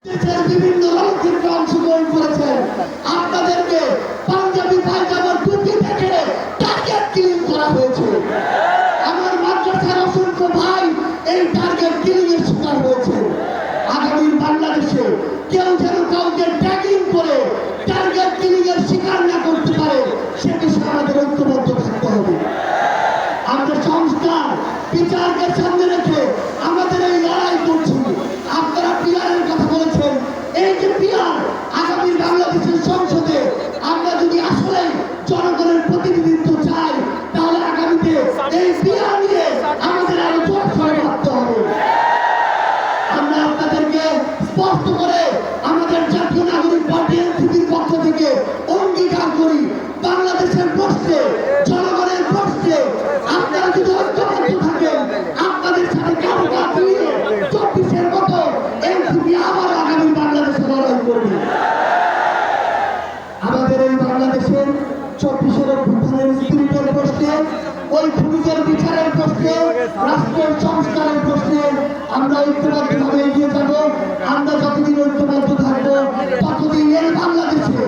দেশের বিভিন্ন রণক্ষেত্রে অংশগ্রহণ করেছেন। আপনাদেরকে পাঞ্জাবি পায়জামার টুপি থেকে টার্গেট কিলিং করা হয়েছে। আমার মাদ্রাসার অসংখ্য ভাই এই টার্গেট কিলিং এর শিকার হয়েছে। আগামী বাংলাদেশে কেউ যেন কাউকে ট্যাগিং করে টার্গেট কিলিং এর শিকার না করতে পারে সে বিষয়ে আমাদের ঐক্যবদ্ধ থাকতে হবে। আমাদের সংস্কার বিচারকে সামনে রেখে আমাদের এই লড়াই করছি। আপনারা পিয়ারের কথা বলেছেন, এই যে পিয়ার আগামী বাংলাদেশের সংসদে আমরা যদি আসলে জনগণের প্রতিনিধিত্ব চাই তাহলে আগামীতে এই পিয়ার নিয়ে আমাদের আরো জোর করে ভাবতে হবে। আমরা আপনাদেরকে স্পষ্ট করে আমাদের জাতীয় নাগরিক পার্টি এনসিপির পক্ষ থেকে অঙ্গীকার করি, বাংলাদেশের প্রশ্নে জনগণের প্রশ্নে আপনারা যদি ঐক্যবদ্ধ থাকেন আপনাদের সাথে কাঁধে কাঁধ মিলিয়ে 24-এর মতো এনসিপি আবার আগামী বাংলাদেশে লড়াই করবে। আমাদের এই বাংলাদেশের 24-এর অভ্যুত্থানের স্পিরিটের প্রশ্নে, ওই খুনিদের বিচারের প্রশ্নে, রাষ্ট্রের সংস্কারের প্রশ্নে আমরা ঐক্যবদ্ধভাবে এগিয়ে যাব। আমরা যতদিন ঐক্যবদ্ধ থাকবো ততদিন এই বাংলাদেশে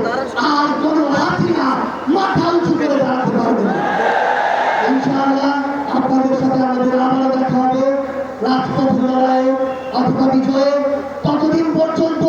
আর কোনো হাসিনা মাথা উঁচু করে দাঁড়াতে পারবে না। ইনশাআল্লাহ আপনাদের সাথে আমাদের আবারও দেখা হবে রাজপথ লড়াইয়ে অথবা বিজয়ে। ততদিন পর্যন্ত